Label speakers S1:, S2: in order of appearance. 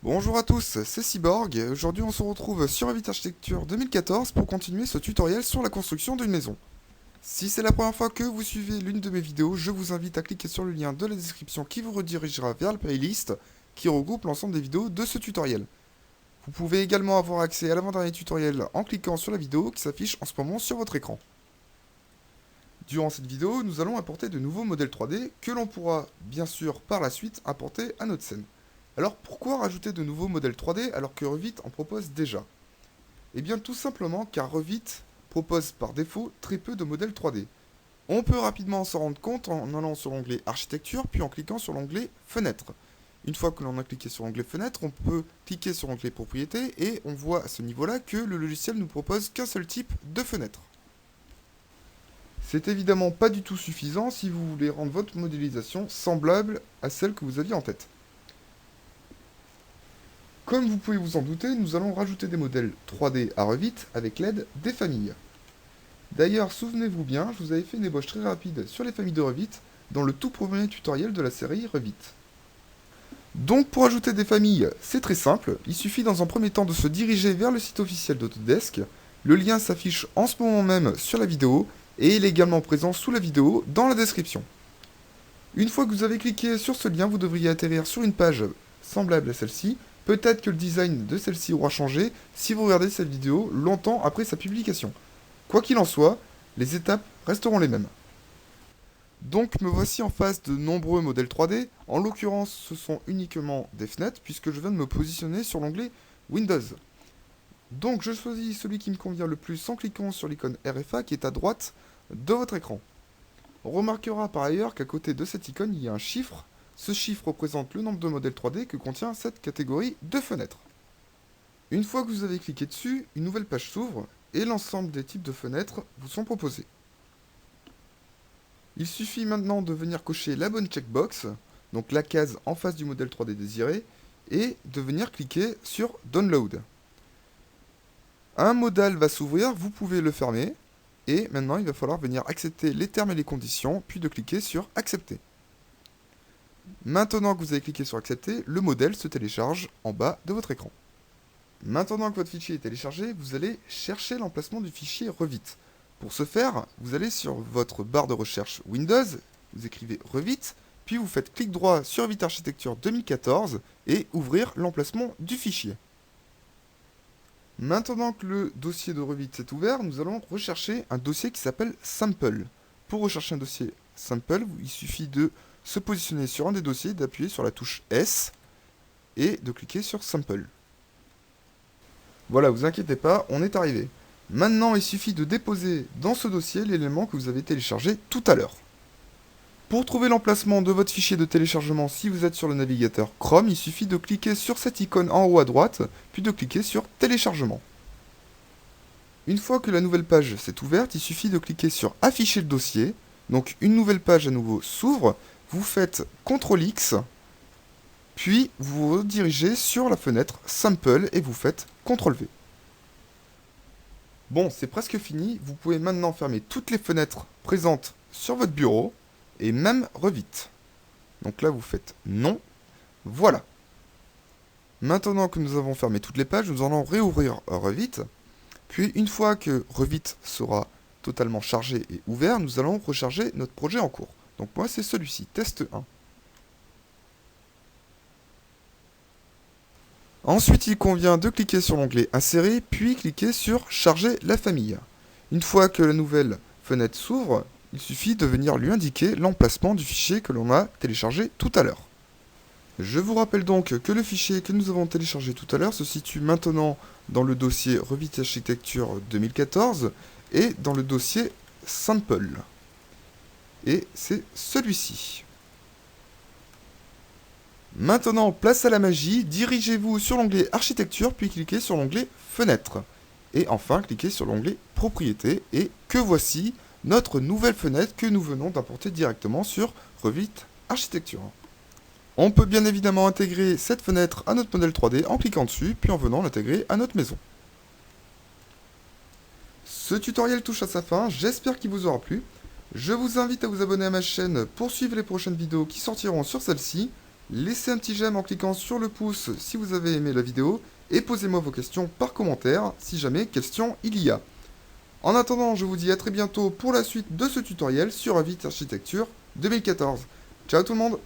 S1: Bonjour à tous, c'est Cyborg et aujourd'hui on se retrouve sur Revit Architecture 2014 pour continuer ce tutoriel sur la construction d'une maison. Si c'est la première fois que vous suivez l'une de mes vidéos, je vous invite à cliquer sur le lien de la description qui vous redirigera vers la playlist qui regroupe l'ensemble des vidéos de ce tutoriel. Vous pouvez également avoir accès à l'avant-dernier tutoriel en cliquant sur la vidéo qui s'affiche en ce moment sur votre écran. Durant cette vidéo, nous allons importer de nouveaux modèles 3D que l'on pourra bien sûr par la suite importer à notre scène. Alors pourquoi rajouter de nouveaux modèles 3D alors que Revit en propose déjà? Eh bien tout simplement car Revit propose par défaut très peu de modèles 3D. On peut rapidement s'en rendre compte en allant sur l'onglet Architecture puis en cliquant sur l'onglet Fenêtre. Une fois que l'on a cliqué sur l'onglet Fenêtre, on peut cliquer sur l'onglet Propriété et on voit à ce niveau-là que le logiciel nous propose qu'un seul type de fenêtre. C'est évidemment pas du tout suffisant si vous voulez rendre votre modélisation semblable à celle que vous aviez en tête. Comme vous pouvez vous en douter, nous allons rajouter des modèles 3D à Revit avec l'aide des familles. D'ailleurs, souvenez-vous bien, je vous avais fait une ébauche très rapide sur les familles de Revit dans le tout premier tutoriel de la série Revit. Donc pour ajouter des familles, c'est très simple, il suffit dans un premier temps de se diriger vers le site officiel d'Autodesk. Le lien s'affiche en ce moment même sur la vidéo et il est également présent sous la vidéo dans la description. Une fois que vous avez cliqué sur ce lien, vous devriez atterrir sur une page semblable à celle-ci. Peut-être que le design de celle-ci aura changé si vous regardez cette vidéo longtemps après sa publication. Quoi qu'il en soit, les étapes resteront les mêmes. Donc me voici en face de nombreux modèles 3D, en l'occurrence ce sont uniquement des fenêtres puisque je viens de me positionner sur l'onglet Windows. Donc je choisis celui qui me convient le plus en cliquant sur l'icône RFA qui est à droite de votre écran. On remarquera par ailleurs qu'à côté de cette icône il y a un chiffre. Ce chiffre représente le nombre de modèles 3D que contient cette catégorie de fenêtres. Une fois que vous avez cliqué dessus, une nouvelle page s'ouvre et l'ensemble des types de fenêtres vous sont proposés. Il suffit maintenant de venir cocher la bonne checkbox, donc la case en face du modèle 3D désiré, et de venir cliquer sur Download. Un modal va s'ouvrir, vous pouvez le fermer, et maintenant il va falloir venir accepter les termes et les conditions, puis de cliquer sur Accepter. Maintenant que vous avez cliqué sur Accepter, le modèle se télécharge en bas de votre écran. Maintenant que votre fichier est téléchargé, vous allez chercher l'emplacement du fichier Revit. Pour ce faire, vous allez sur votre barre de recherche Windows, vous écrivez Revit, puis vous faites clic droit sur Revit Architecture 2014 et ouvrir l'emplacement du fichier. Maintenant que le dossier de Revit s'est ouvert, nous allons rechercher un dossier qui s'appelle Sample. Pour rechercher un dossier Sample, il suffit de se positionner sur un des dossiers, d'appuyer sur la touche S et de cliquer sur Sample. Voilà, vous inquiétez pas, on est arrivé. Maintenant, il suffit de déposer dans ce dossier l'élément que vous avez téléchargé tout à l'heure. Pour trouver l'emplacement de votre fichier de téléchargement, si vous êtes sur le navigateur Chrome, il suffit de cliquer sur cette icône en haut à droite, puis de cliquer sur Téléchargement. Une fois que la nouvelle page s'est ouverte, il suffit de cliquer sur Afficher le dossier. Donc une nouvelle page à nouveau s'ouvre. Vous faites CTRL X, puis vous vous redirigez sur la fenêtre Sample et vous faites CTRL V. Bon, c'est presque fini, vous pouvez maintenant fermer toutes les fenêtres présentes sur votre bureau, et même Revit. Donc là vous faites non, voilà. Maintenant que nous avons fermé toutes les pages, nous allons réouvrir Revit, puis une fois que Revit sera totalement chargé et ouvert, nous allons recharger notre projet en cours. Donc moi c'est celui-ci, test 1. Ensuite il convient de cliquer sur l'onglet Insérer, puis cliquer sur Charger la famille. Une fois que la nouvelle fenêtre s'ouvre, il suffit de venir lui indiquer l'emplacement du fichier que l'on a téléchargé tout à l'heure. Je vous rappelle donc que le fichier que nous avons téléchargé tout à l'heure se situe maintenant dans le dossier Revit Architecture 2014 et dans le dossier Sample. Et c'est celui-ci. Maintenant, place à la magie, dirigez-vous sur l'onglet Architecture, puis cliquez sur l'onglet Fenêtre. Et enfin, cliquez sur l'onglet Propriété, et que voici notre nouvelle fenêtre que nous venons d'importer directement sur Revit Architecture. On peut bien évidemment intégrer cette fenêtre à notre modèle 3D en cliquant dessus, puis en venant l'intégrer à notre maison. Ce tutoriel touche à sa fin, j'espère qu'il vous aura plu. Je vous invite à vous abonner à ma chaîne pour suivre les prochaines vidéos qui sortiront sur celle-ci. Laissez un petit j'aime en cliquant sur le pouce si vous avez aimé la vidéo et posez-moi vos questions par commentaire si jamais question il y a. En attendant, je vous dis à très bientôt pour la suite de ce tutoriel sur Revit Architecture 2014. Ciao tout le monde!